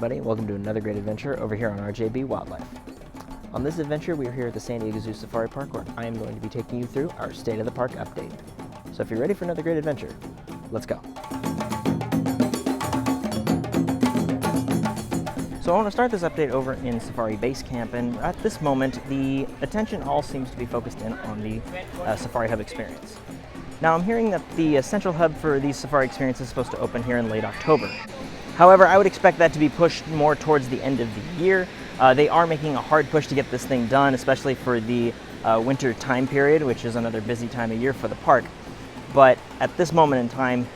everybody. Welcome to another great adventure over here on RJB Wildlife. On this adventure, we are here at the San Diego Zoo Safari Park, where I am going to be taking you through our State of the Park update. So if you're ready for another great adventure, let's go. So I want to start this update over in Safari Base Camp, and at this moment, the attention all seems to be focused in on the Safari Hub experience. Now I'm hearing that the central hub for the Safari experience is supposed to open here in late October. However, I would expect that to be pushed more towards the end of the year. They are making a hard push to get this thing done, especially for the winter time period, which is another busy time of year for the park. But at this moment in time,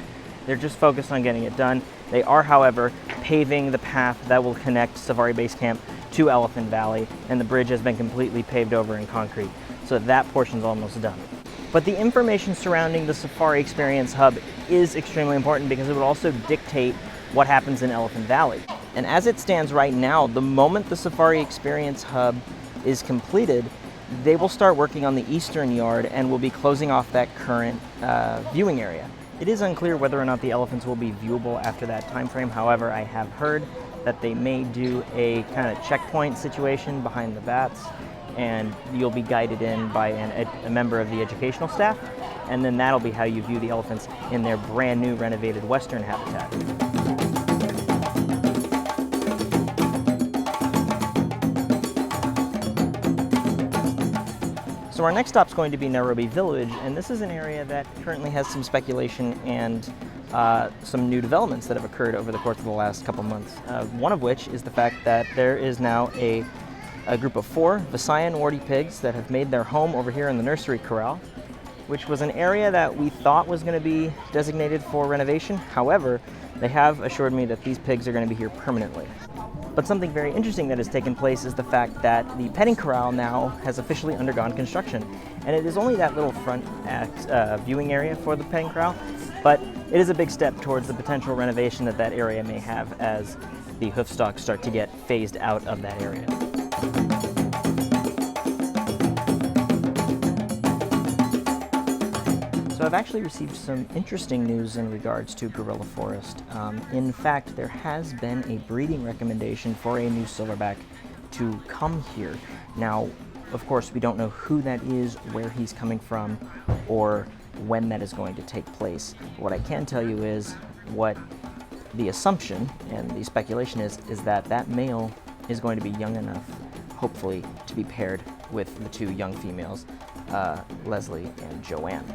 they're just focused on getting it done. They are, however, paving the path that will connect Safari Base Camp to Elephant Valley, and the bridge has been completely paved over in concrete. So that portion's almost done. But the information surrounding the Safari Experience Hub is extremely important because it would also dictate what happens in Elephant Valley. And as it stands right now, the moment the Safari Experience Hub is completed, they will start working on the eastern yard and will be closing off that current viewing area. It is unclear whether or not the elephants will be viewable after that time frame. However, I have heard that they may do a kind of checkpoint situation behind the bats, and you'll be guided in by a member of the educational staff, and then that'll be how you view the elephants in their brand new renovated western habitat. So our next stop is going to be Nairobi Village, and this is an area that currently has some speculation and some new developments that have occurred over the course of the last couple months. One of which is the fact that there is now a group of 4 Visayan warty pigs that have made their home over here in the nursery corral, which was an area that we thought was going to be designated for renovation. However, they have assured me that these pigs are going to be here permanently. But something very interesting that has taken place is the fact that the petting corral now has officially undergone construction. And it is only that little front viewing area for the petting corral, but it is a big step towards the potential renovation that area may have as the hoofstocks start to get phased out of that area. So I've actually received some interesting news in regards to Gorilla Forest. In fact, there has been a breeding recommendation for a new silverback to come here. Now, of course, we don't know who that is, where he's coming from, or when that is going to take place. What I can tell you is what the assumption and the speculation is that that male is going to be young enough, hopefully, to be paired with the 2 young females, Leslie and Joanne.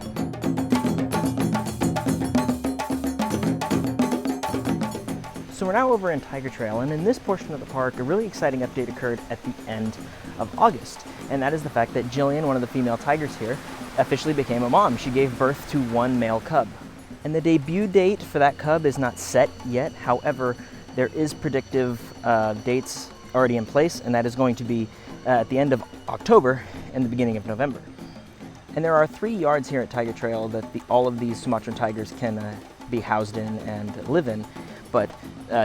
So we're now over in Tiger Trail, and in this portion of the park, a really exciting update occurred at the end of August, and that is the fact that Jillian, one of the female tigers here, officially became a mom. She gave birth to 1 male cub. And the debut date for that cub is not set yet. However, there is predictive dates already in place, and that is going to be at the end of October and the beginning of November. And there are 3 yards here at Tiger Trail that all of these Sumatran tigers can be housed in and live in. But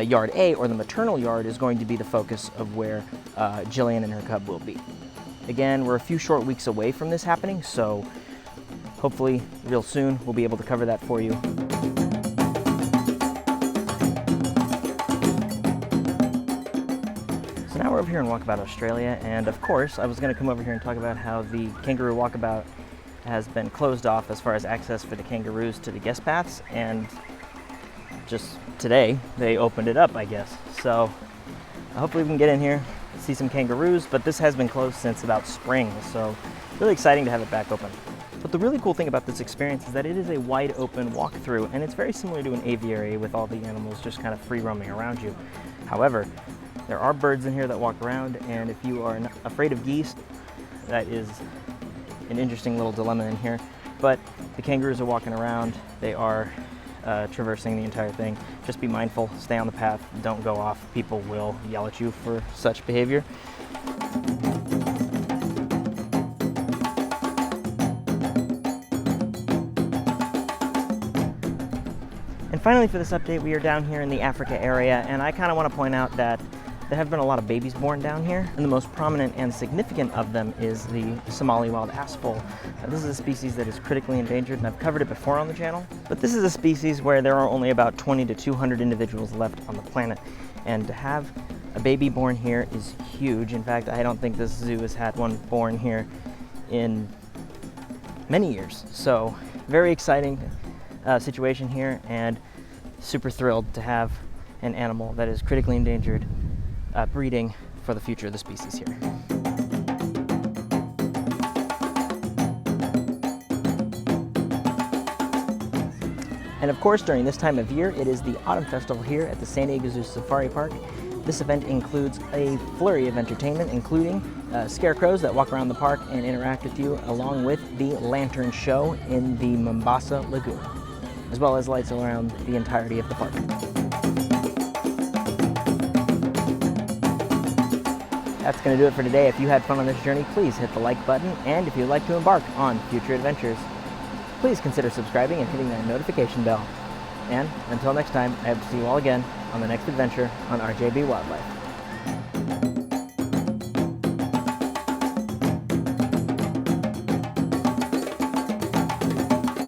Yard A, or the maternal yard, is going to be the focus of where Jillian and her cub will be. Again, we're a few short weeks away from this happening, so hopefully real soon we'll be able to cover that for you. So now we're over here in Walkabout, Australia, and of course I was going to come over here and talk about how the Kangaroo Walkabout has been closed off as far as access for the kangaroos to the guest paths, and just today they opened it up, I guess. So hopefully we can get in here, see some kangaroos, but this has been closed since about spring, so really exciting to have it back open. But the really cool thing about this experience is that it is a wide open walkthrough, and it's very similar to an aviary with all the animals just kind of free roaming around you. However, there are birds in here that walk around, and if you are afraid of geese, that is an interesting little dilemma in here. But the kangaroos are walking around, they are traversing the entire thing. Just be mindful, stay on the path, don't go off. People will yell at you for such behavior. And finally, for this update, we are down here in the Africa area, and I kind of want to point out that there have been a lot of babies born down here, and the most prominent and significant of them is the Somali wild ass foal. This is a species that is critically endangered, and I've covered it before on the channel, but this is a species where there are only about 20 to 200 individuals left on the planet. And to have a baby born here is huge. In fact, I don't think this zoo has had one born here in many years. So very exciting situation here, and super thrilled to have an animal that is critically endangered breeding for the future of the species here. And of course, during this time of year, it is the Autumn Festival here at the San Diego Zoo Safari Park. This event includes a flurry of entertainment, including scarecrows that walk around the park and interact with you, along with the lantern show in the Mombasa Lagoon, as well as lights around the entirety of the park. That's going to do it for today. If you had fun on this journey, please hit the like button, and if you'd like to embark on future adventures, please consider subscribing and hitting that notification bell. And until next time, I hope to see you all again on the next adventure on RJB Wildlife.